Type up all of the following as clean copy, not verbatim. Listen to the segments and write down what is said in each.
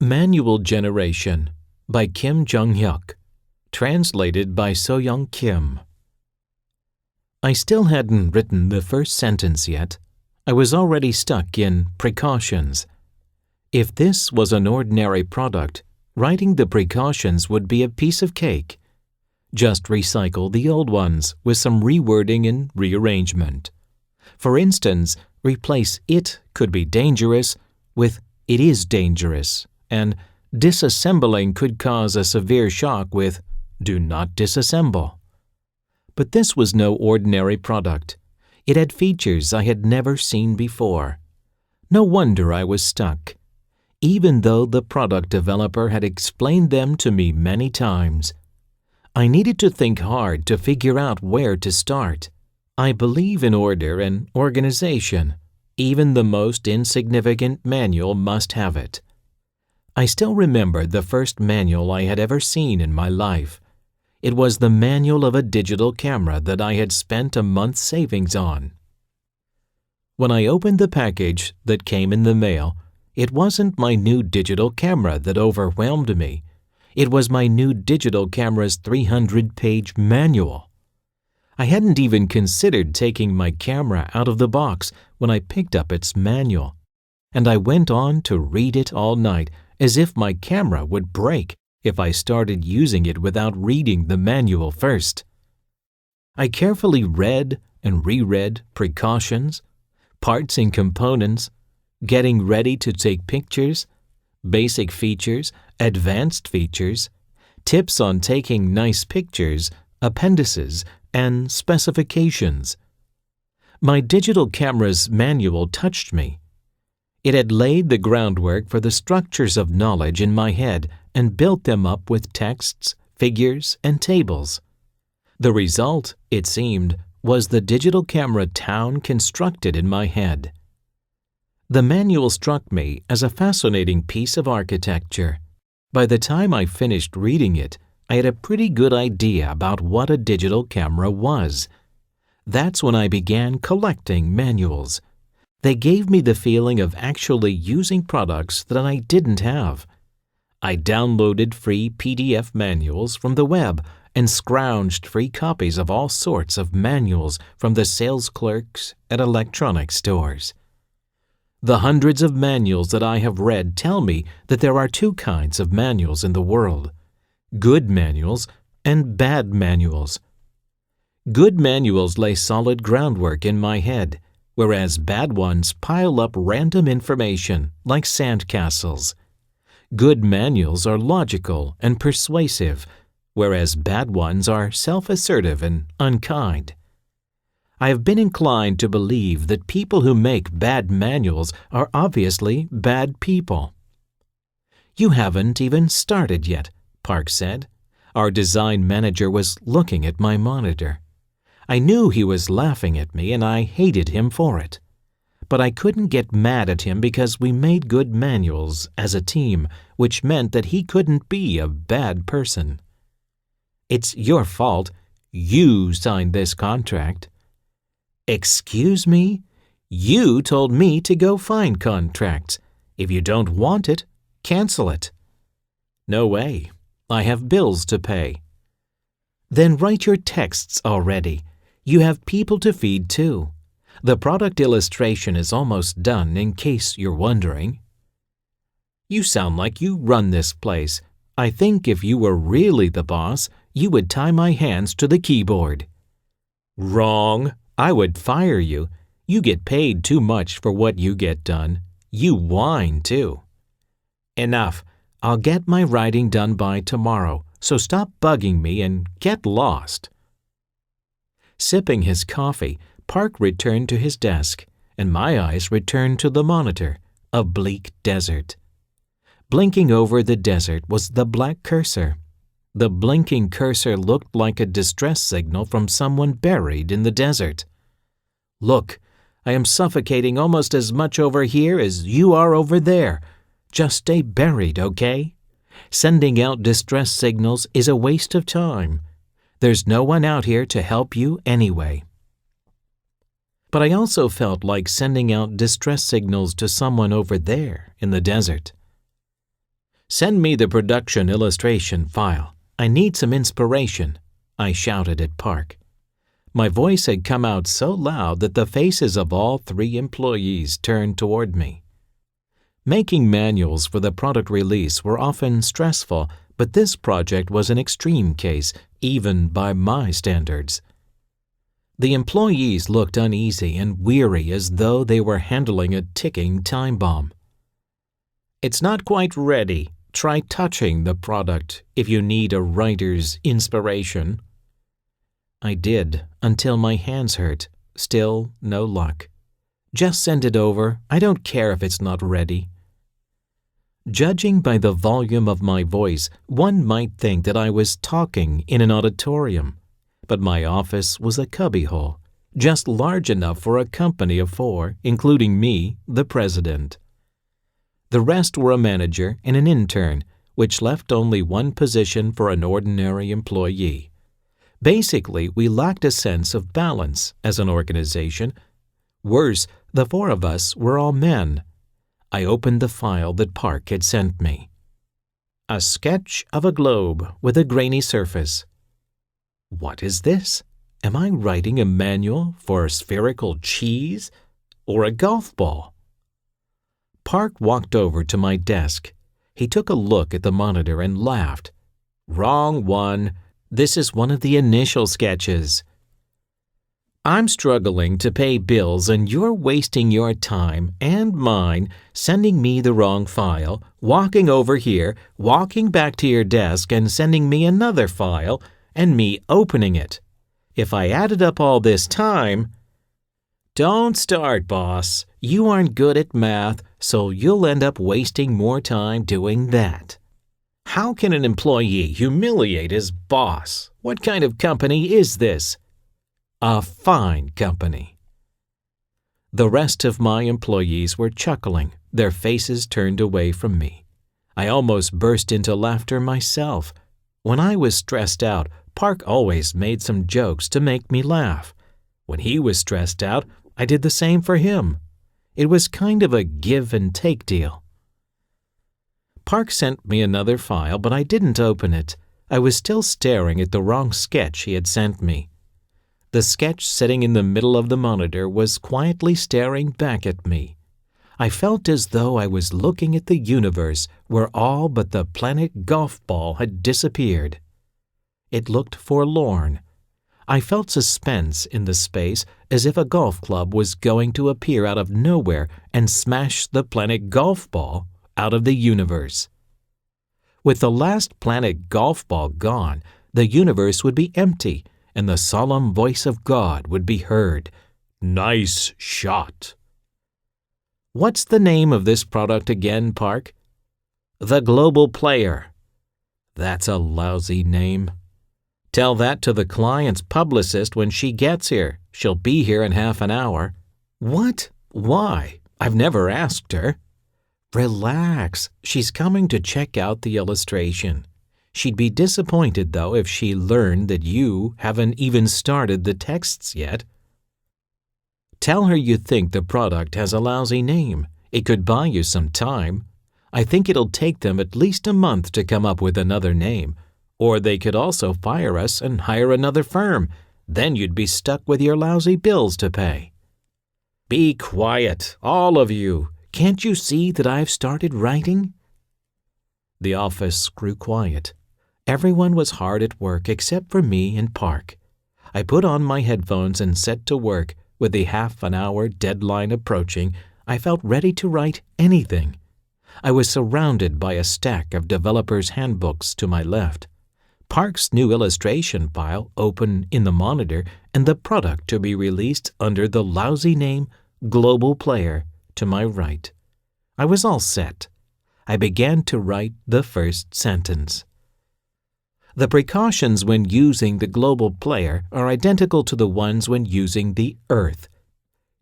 Manual Generation by Kim Junghyuk, translated by So-young Kim. I still hadn't written the first sentence yet. I was already stuck in precautions. If this was an ordinary product, writing the precautions would be a piece of cake. Just recycle the old ones with some rewording and rearrangement. For instance, replace "it could be dangerous" with "it is dangerous," and disassembling could cause a severe shock with "do not disassemble." But this was no ordinary product. It had features I had never seen before. No wonder I was stuck, even though the product developer had explained them to me many times. I needed to think hard to figure out where to start. I believe in order and organization. Even the most insignificant manual must have it. I still remember the first manual I had ever seen in my life. It was the manual of a digital camera that I had spent a month's savings on. When I opened the package that came in the mail, it wasn't my new digital camera that overwhelmed me. It was my new digital camera's 300-page manual. I hadn't even considered taking my camera out of the box when I picked up its manual, and I went on to read it all night as if my camera would break if I started using it without reading the manual first. I carefully read and reread precautions, parts and components, getting ready to take pictures, basic features, advanced features, tips on taking nice pictures, appendices, and specifications. My digital camera's manual touched me. It had laid the groundwork for the structures of knowledge in my head and built them up with texts, figures, and tables. The result, it seemed, was the digital camera town constructed in my head. The manual struck me as a fascinating piece of architecture. By the time I finished reading it, I had a pretty good idea about what a digital camera was. That's when I began collecting manuals. They gave me the feeling of actually using products that I didn't have. I downloaded free PDF manuals from the web and scrounged free copies of all sorts of manuals from the sales clerks at electronics stores. The hundreds of manuals that I have read tell me that there are two kinds of manuals in the world: good manuals and bad manuals. Good manuals lay solid groundwork in my head, whereas bad ones pile up random information like sandcastles. Good manuals are logical and persuasive, whereas bad ones are self-assertive and unkind. I have been inclined to believe that people who make bad manuals are obviously bad people. "You haven't even started yet," Park said. Our design manager was looking at my monitor. I knew he was laughing at me and I hated him for it. But I couldn't get mad at him because we made good manuals as a team, which meant that he couldn't be a bad person. "It's your fault. You signed this contract." "Excuse me? You told me to go find contracts. If you don't want it, cancel it." "No way. I have bills to pay." "Then write your texts already. You have people to feed too. The product illustration is almost done, in case you're wondering." "You sound like you run this place. I think if you were really the boss, you would tie my hands to the keyboard." "Wrong. I would fire you. You get paid too much for what you get done. You whine too." "Enough. I'll get my writing done by tomorrow, so stop bugging me and get lost." Sipping his coffee, Park returned to his desk, and my eyes returned to the monitor, a bleak desert. Blinking over the desert was the black cursor. The blinking cursor looked like a distress signal from someone buried in the desert. "Look, I am suffocating almost as much over here as you are over there. Just stay buried, okay? Sending out distress signals is a waste of time. There's no one out here to help you anyway." But I also felt like sending out distress signals to someone over there in the desert. "Send me the production illustration file. I need some inspiration," I shouted at Park. My voice had come out so loud that the faces of all 3 employees turned toward me. Making manuals for the product release were often stressful, but this project was an extreme case, even by my standards. The employees looked uneasy and weary as though they were handling a ticking time bomb. "It's not quite ready. Try touching the product if you need a writer's inspiration." I did, until my hands hurt. Still no luck. "Just send it over. I don't care if it's not ready." Judging by the volume of my voice, one might think that I was talking in an auditorium. But my office was a cubbyhole, just large enough for a company of 4, including me, the president. The rest were a manager and an intern, which left only one position for an ordinary employee. Basically, we lacked a sense of balance as an organization. Worse, the 4 of us were all men. I opened the file that Park had sent me. A sketch of a globe with a grainy surface. What is this? Am I writing a manual for a spherical cheese or a golf ball? Park walked over to my desk. He took a look at the monitor and laughed. "Wrong one. This is one of the initial sketches." "I'm struggling to pay bills and you're wasting your time and mine sending me the wrong file, walking over here, walking back to your desk and sending me another file, and me opening it. If I added up all this time—" "Don't start, boss. You aren't good at math, so you'll end up wasting more time doing that. How can an employee humiliate his boss? What kind of company is this?" "A fine company." The rest of my employees were chuckling, their faces turned away from me. I almost burst into laughter myself. When I was stressed out, Park always made some jokes to make me laugh. When he was stressed out, I did the same for him. It was kind of a give-and-take deal. Park sent me another file, but I didn't open it. I was still staring at the wrong sketch he had sent me. The sketch sitting in the middle of the monitor was quietly staring back at me. I felt as though I was looking at the universe where all but the planet golf ball had disappeared. It looked forlorn. I felt suspense in the space, as if a golf club was going to appear out of nowhere and smash the planet golf ball out of the universe. With the last planet golf ball gone, the universe would be empty, and the solemn voice of God would be heard. "Nice shot." "What's the name of this product again, Park?" "The Global Player." "That's a lousy name." "Tell that to the client's publicist when she gets here. She'll be here in half an hour." "What? Why? I've never asked her." "Relax. She's coming to check out the illustration. She'd be disappointed, though, if she learned that you haven't even started the texts yet." "Tell her you think the product has a lousy name. It could buy you some time. I think it'll take them at least a month to come up with another name. Or they could also fire us and hire another firm. Then you'd be stuck with your lousy bills to pay." "Be quiet, all of you. Can't you see that I've started writing?" The office grew quiet. Everyone was hard at work except for me and Park. I put on my headphones and set to work. With the half-an-hour deadline approaching, I felt ready to write anything. I was surrounded by a stack of developers' handbooks to my left, Park's new illustration file open in the monitor, and the product to be released under the lousy name Global Player to my right. I was all set. I began to write the first sentence. The precautions when using the Global Player are identical to the ones when using the Earth.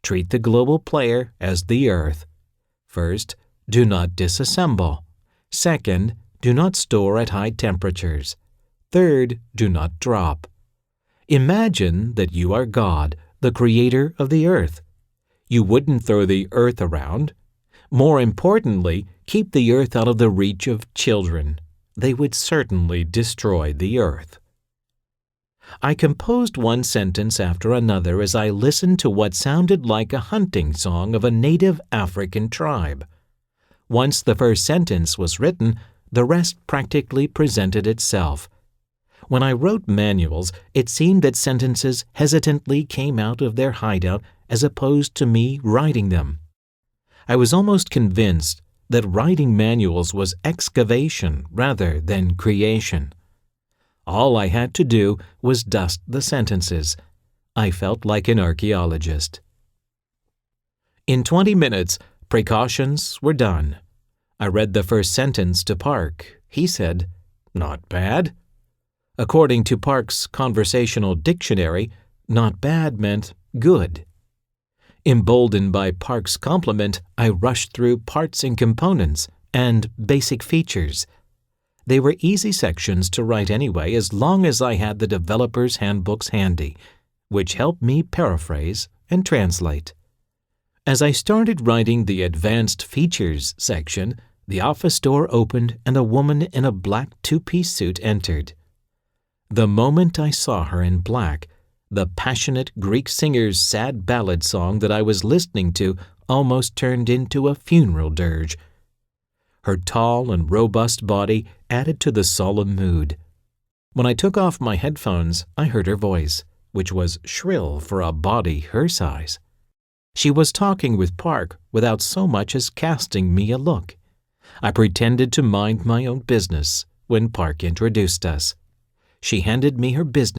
Treat the Global Player as the Earth. First, do not disassemble. Second, do not store at high temperatures. Third, do not drop. Imagine that you are God, the creator of the earth. You wouldn't throw the earth around. More importantly, keep the earth out of the reach of children. They would certainly destroy the earth. I composed one sentence after another as I listened to what sounded like a hunting song of a native African tribe. Once the first sentence was written, the rest practically presented itself. When I wrote manuals, it seemed that sentences hesitantly came out of their hideout as opposed to me writing them. I was almost convinced that writing manuals was excavation rather than creation. All I had to do was dust the sentences. I felt like an archaeologist. In 20 minutes, precautions were done. I read the first sentence to Park. He said, "Not bad." According to Park's conversational dictionary, not bad meant good. Emboldened by Park's compliment, I rushed through parts and components and basic features. They were easy sections to write anyway as long as I had the developer's handbooks handy, which helped me paraphrase and translate. As I started writing the advanced features section, the office door opened and a woman in a black two-piece suit entered. The moment I saw her in black, the passionate Greek singer's sad ballad song that I was listening to almost turned into a funeral dirge. Her tall and robust body added to the solemn mood. When I took off my headphones, I heard her voice, which was shrill for a body her size. She was talking with Park without so much as casting me a look. I pretended to mind my own business when Park introduced us. She handed me her business